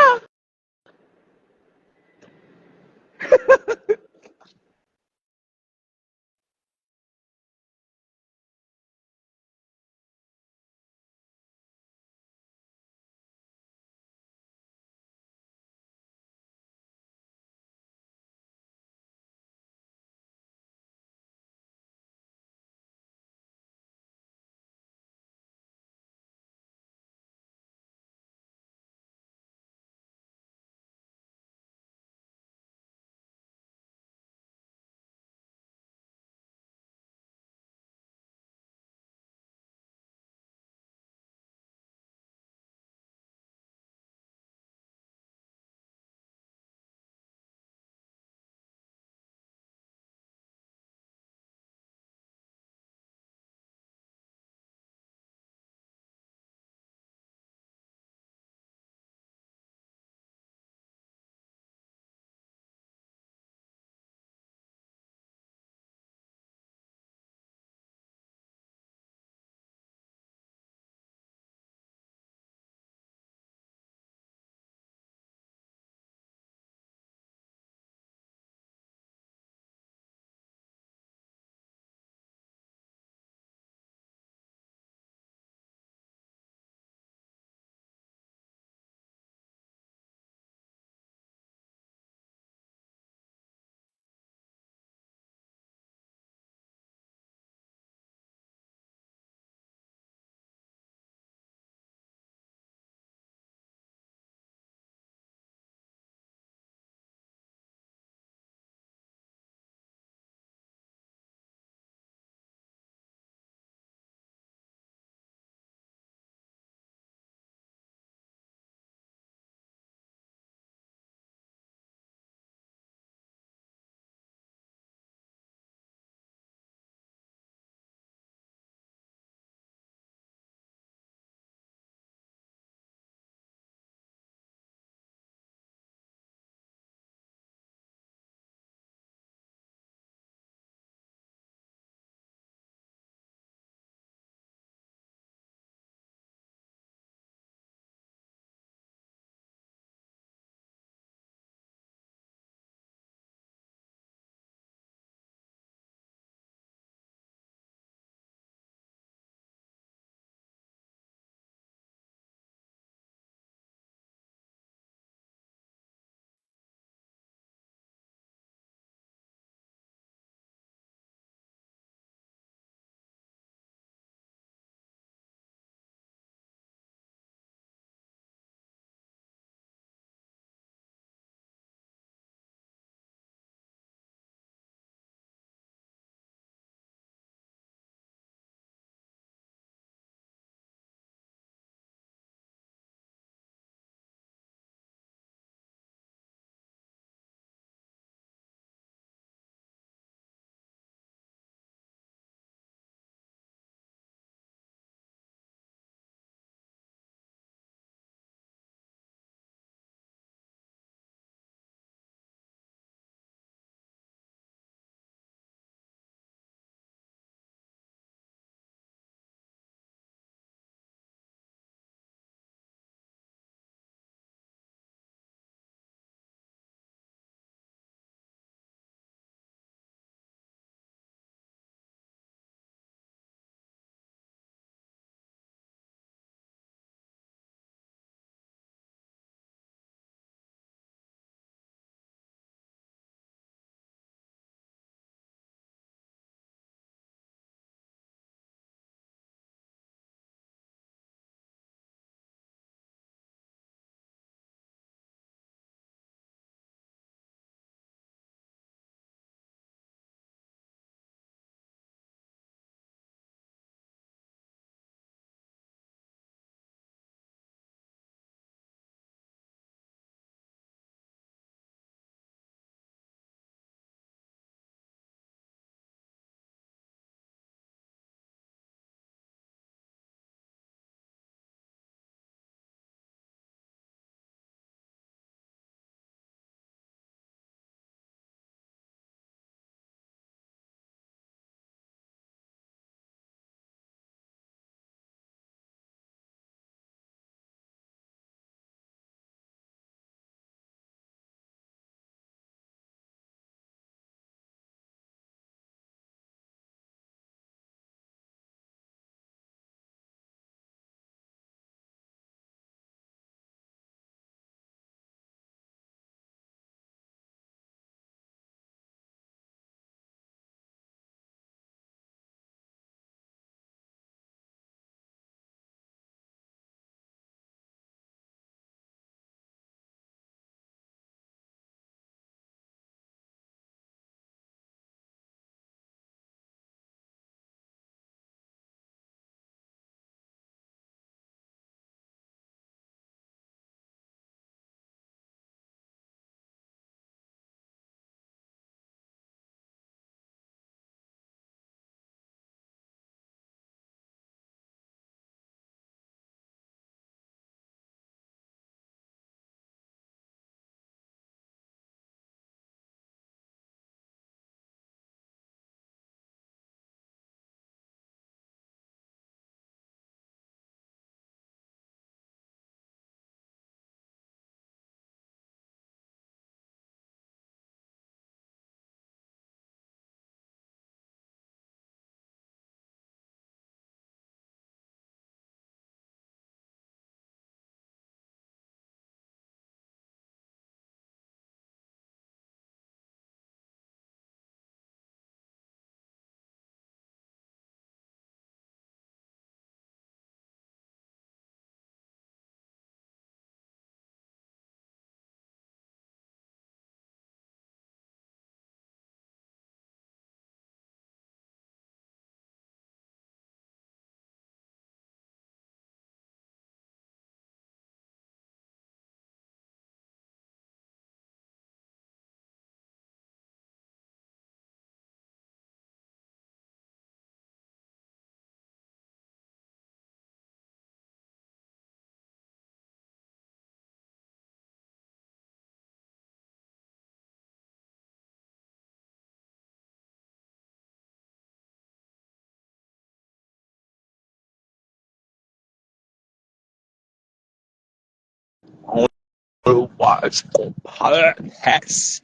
haut-parleur. Yes.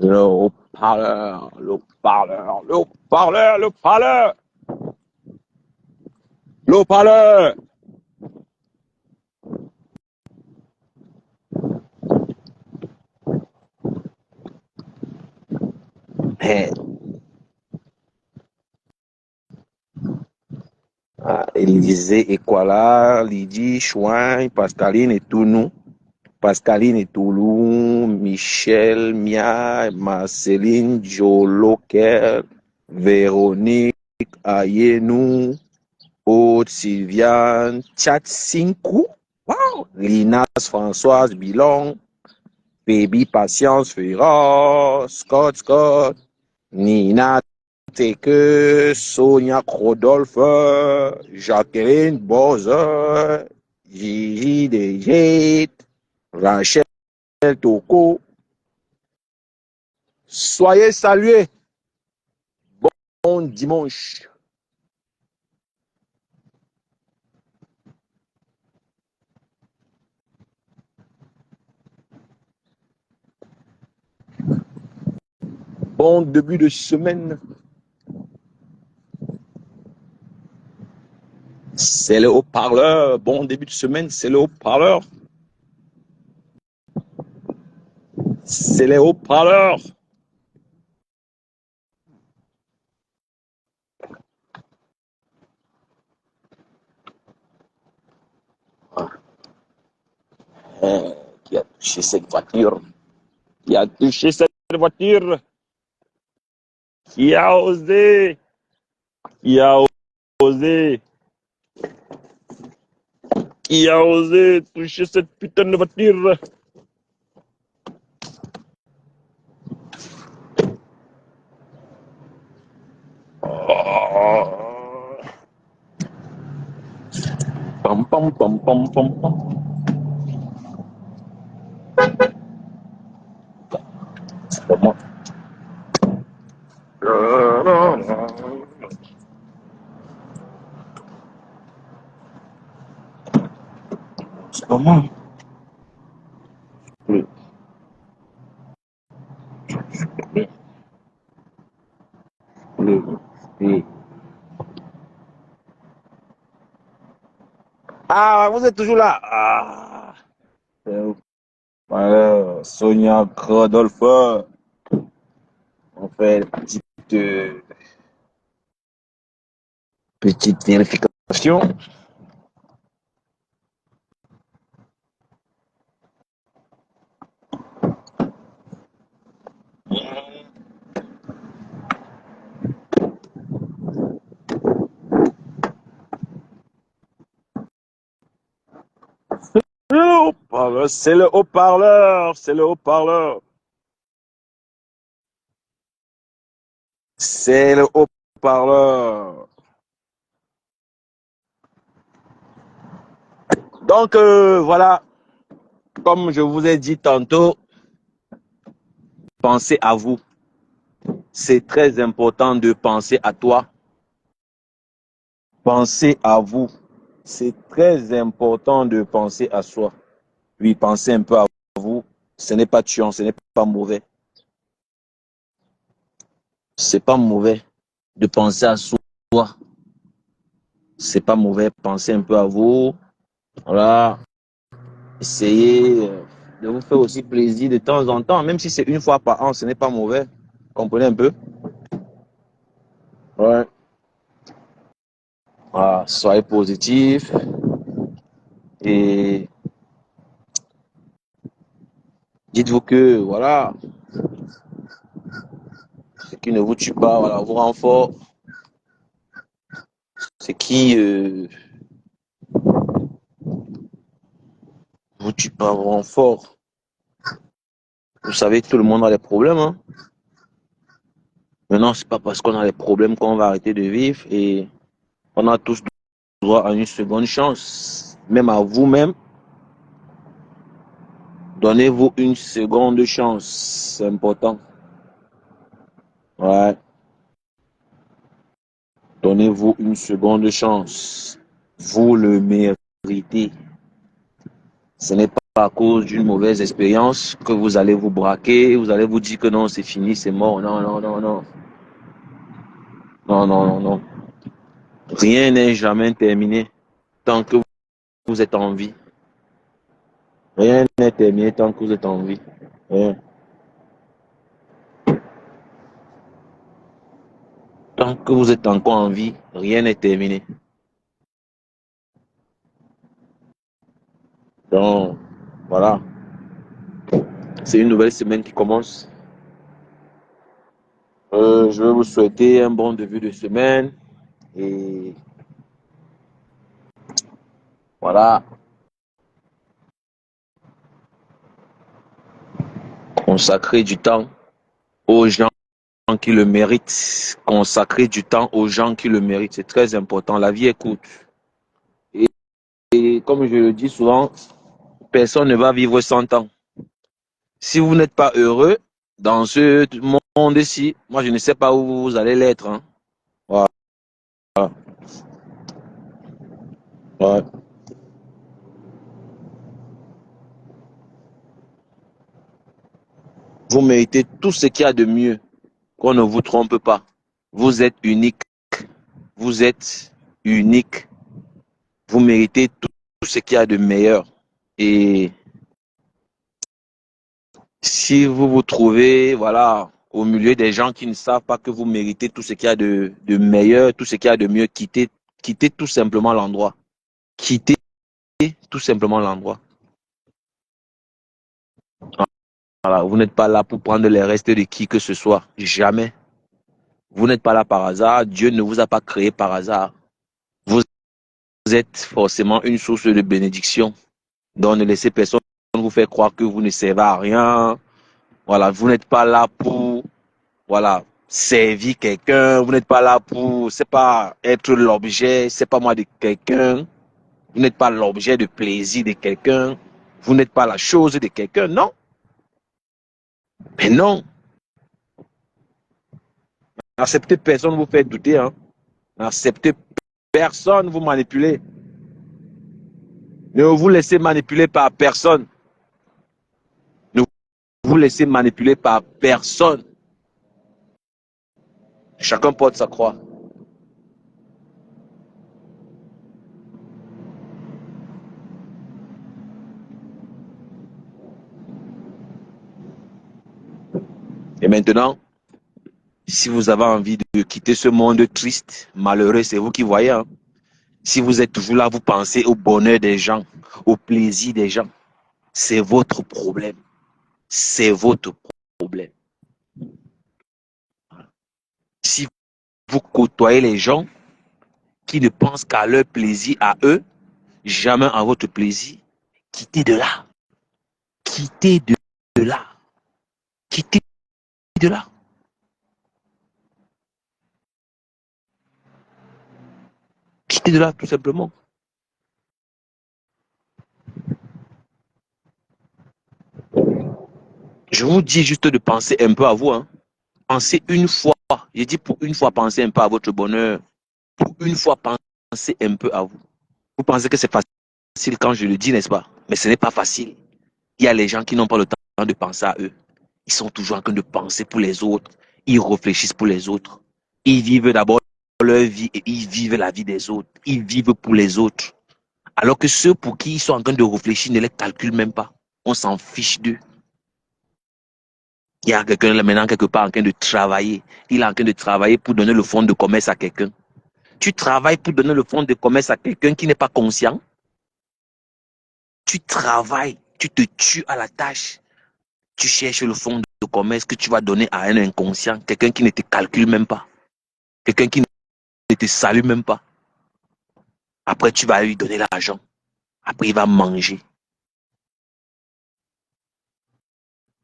Le haut-parleur, le haut-parleur, le haut-parleur, le haut-parleur. Le haut-parleur. Hey. Élisée, Equala, Lydie, Chouin, Pascaline et tout nous. Pascaline et Toulou, Michel, Mia, Marceline, Joloker, Véronique, Ayenou, Aude, Sylviane, Tchat Sinkou, wow, Linas, Françoise, Bilong, Baby, Patience, Ferrand, Scott, Nina, Teke, Sonia, Rodolphe, Jacqueline, Bozer, Gigi, Dejit, Rachel, Toko. Soyez salués. Bon dimanche. Bon début de semaine. C'est le haut-parleur. Bon début de semaine, c'est le haut-parleur. C'est les haut-parleurs. Qui a touché cette voiture? Qui a touché cette voiture? Qui a osé? Qui a osé? Qui a osé toucher cette putain de voiture? Oh. Pam pam pam pam pam pam. C'est comment? C'est comment? Le, le. Ah, vous êtes toujours là. Ah. Sonia Rodolphe. On fait petite vérification. C'est le haut-parleur, c'est le haut-parleur. C'est le haut-parleur. Donc, voilà, comme je vous ai dit tantôt, pensez à vous. C'est très important de penser à toi. Pensez à vous. C'est très important de penser à soi. Oui, pensez un peu à vous. Ce n'est pas tuant, ce n'est pas mauvais. C'est pas mauvais de penser à soi. C'est pas mauvais. Pensez un peu à vous. Voilà. Essayez de vous faire aussi plaisir de temps en temps, même si c'est une fois par an, ce n'est pas mauvais. Comprenez un peu? Ouais. Voilà. Soyez positif et dites-vous que voilà, ce qui ne vous tue pas, voilà, vous rend fort. Ce qui vous tue pas, vous rend fort. Vous savez, tout le monde a des problèmes. Hein? Maintenant, c'est pas parce qu'on a des problèmes qu'on va arrêter de vivre et on a tous droit à une seconde chance. Même à vous-même, donnez-vous une seconde chance. C'est important. Ouais. Donnez-vous une seconde chance. Vous le méritez. Ce n'est pas à cause d'une mauvaise expérience que vous allez vous braquer, vous allez vous dire que non, c'est fini, c'est mort. Non, non, non, non. Non, non, non, non. Rien n'est jamais terminé tant que vous êtes en vie. Rien n'est terminé tant que vous êtes en vie. Rien. Tant que vous êtes encore en vie, rien n'est terminé. Donc, voilà. C'est une nouvelle semaine qui commence. Je vais vous souhaiter un bon début de semaine. Et voilà. Consacrer du temps aux gens qui le méritent. Consacrer du temps aux gens qui le méritent. C'est très important. La vie est courte. Et comme je le dis souvent, personne ne va vivre 100 ans. Si vous n'êtes pas heureux dans ce monde-ci, moi je ne sais pas où vous allez l'être. Hein. Voilà. Ouais. Vous méritez tout ce qu'il y a de mieux. Qu'on ne vous trompe pas. Vous êtes unique. Vous êtes unique. Vous méritez tout ce qu'il y a de meilleur. Et si vous vous trouvez, voilà, au milieu des gens qui ne savent pas que vous méritez tout ce qu'il y a de meilleur, tout ce qu'il y a de mieux, quittez tout simplement l'endroit. Quittez tout simplement l'endroit. Voilà, vous n'êtes pas là pour prendre les restes de qui que ce soit. Jamais. Vous n'êtes pas là par hasard. Dieu ne vous a pas créé par hasard. Vous êtes forcément une source de bénédiction. Donc ne laissez personne vous faire croire que vous ne servez à rien. Voilà, vous n'êtes pas là pour servir quelqu'un. Vous n'êtes pas là pour, c'est pas être l'objet, c'est pas moi de quelqu'un. Vous n'êtes pas l'objet de plaisir de quelqu'un. Vous n'êtes pas la chose de quelqu'un. Non. Mais non. N'acceptez personne vous faire douter. Hein. N'acceptez personne vous manipuler. Ne vous laissez manipuler par personne. Ne vous laissez manipuler par personne. Chacun porte sa croix. Et maintenant, si vous avez envie de quitter ce monde triste, malheureux, c'est vous qui voyez. Hein. Si vous êtes toujours là, vous pensez au bonheur des gens, au plaisir des gens. C'est votre problème. C'est votre problème. Si vous côtoyez les gens qui ne pensent qu'à leur plaisir à eux, jamais à votre plaisir, quittez de là. Quittez de là. Quittez de là. Quittez de là, tout simplement. Je vous dis juste de penser un peu à vous. Hein. Pensez une fois. J'ai dit pour une fois, pensez un peu à votre bonheur. Pour une fois, pensez un peu à vous. Vous pensez que c'est facile quand je le dis, n'est-ce pas? Mais ce n'est pas facile. Il y a les gens qui n'ont pas le temps de penser à eux. Ils sont toujours en train de penser pour les autres. Ils réfléchissent pour les autres. Ils vivent d'abord leur vie et ils vivent la vie des autres. Ils vivent pour les autres. Alors que ceux pour qui ils sont en train de réfléchir ne les calculent même pas. On s'en fiche d'eux. Il y a quelqu'un là maintenant quelque part en train de travailler. Il est en train de travailler pour donner le fonds de commerce à quelqu'un. Tu travailles pour donner le fonds de commerce à quelqu'un qui n'est pas conscient. Tu travailles, tu te tues à la tâche. Tu cherches le fonds de commerce que tu vas donner à un inconscient, quelqu'un qui ne te calcule même pas, quelqu'un qui ne te salue même pas. Après, tu vas lui donner l'argent. Après, il va manger.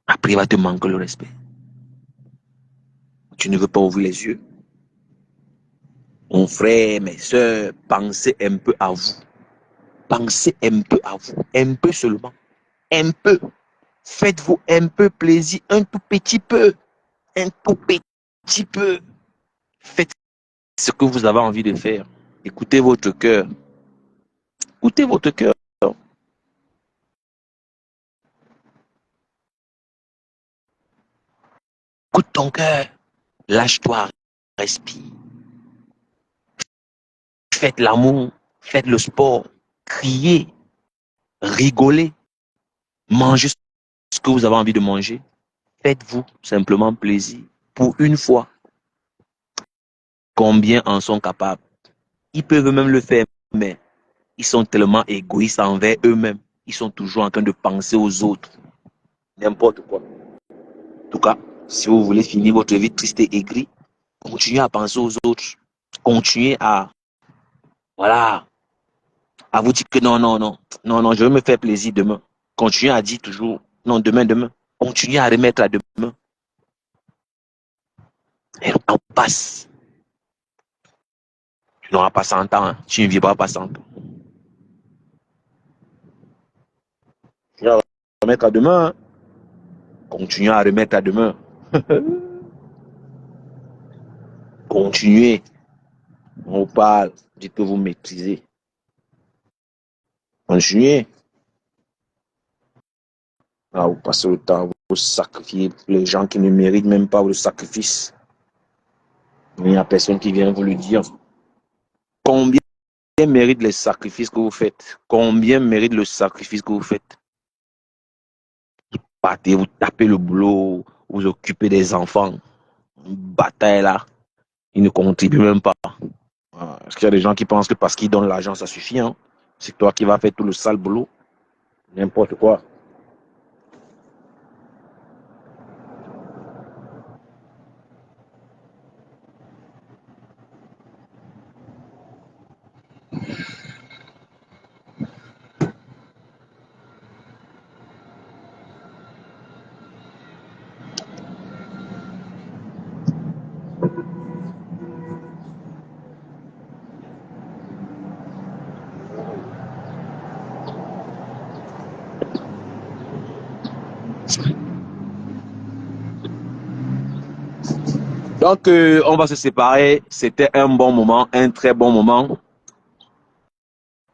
Après, il va te manquer le respect. Tu ne veux pas ouvrir les yeux. Mon frère, mes soeurs, pensez un peu à vous. Pensez un peu à vous. Un peu seulement. Un peu. Faites-vous un peu plaisir. Un tout petit peu. Un tout petit peu. Faites ce que vous avez envie de faire. Écoutez votre cœur. Écoutez votre cœur. Écoute ton cœur. Lâche-toi, respire. Faites l'amour, faites le sport, criez, rigolez, mangez ce que vous avez envie de manger. Faites-vous simplement plaisir pour une fois. Combien en sont capables? Ils peuvent même le faire, mais ils sont tellement égoïstes envers eux-mêmes. Ils sont toujours en train de penser aux autres. N'importe quoi. En tout cas, si vous voulez finir votre vie triste et aigrie, continuez à penser aux autres. Continuez à, voilà, à vous dire que non, non, non, non, non, je vais me faire plaisir demain. Continuez à dire toujours, non, demain, demain. Continuez à remettre à demain. Et on passe. Tu n'auras pas 100 ans, hein. Tu ne vivras pas 100 ans. Tu vas remettre à demain. Hein. Continuez à remettre à demain. Continuez. On vous parle. Dites que vous maîtrisez. Continuez. Là, vous passez le temps, vous sacrifiez les gens qui ne méritent même pas le sacrifice. Il n'y a personne qui vient vous le dire. Combien mérite les sacrifices que vous faites? Combien mérite le sacrifice que vous faites? Vous partez, vous tapez le boulot, vous occupez des enfants. Une bataille là. Ils ne contribuent même pas. Parce qu'il y a des gens qui pensent que parce qu'ils donnent l'argent, ça suffit. Hein? C'est toi qui vas faire tout le sale boulot. N'importe quoi. Donc, on va se séparer. C'était un bon moment, un très bon moment.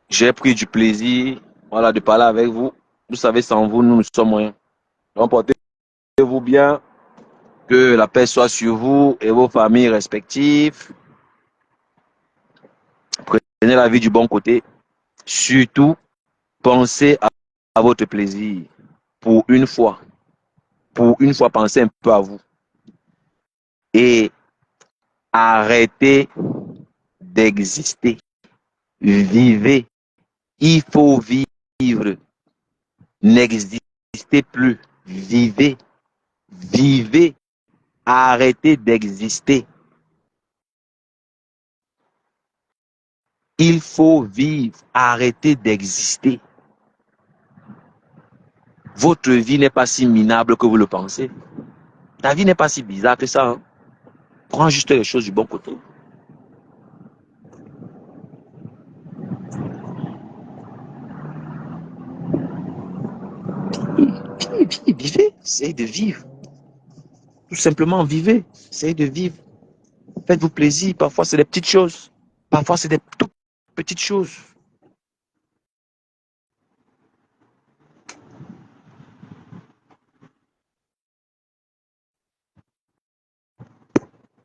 J'ai pris du plaisir, voilà, de parler avec vous. Vous savez, sans vous, nous ne sommes rien. Donc, portez-vous bien. Que la paix soit sur vous et vos familles respectives. Prenez la vie du bon côté. Surtout, pensez à votre plaisir. Pour une fois. Pour une fois, pensez un peu à vous. Et arrêtez d'exister. Vivez. Il faut vivre. N'existez plus. Vivez. Vivez. Arrêtez d'exister. Il faut vivre. Arrêtez d'exister. Votre vie n'est pas si minable que vous le pensez. Ta vie n'est pas si bizarre que ça. Hein? Prends juste les choses du bon côté. Vivez. Essayez de vivre. Tout simplement, vivez. Essayez de vivre. Faites-vous plaisir. Parfois, c'est des petites choses. Parfois, c'est des toutes petites choses.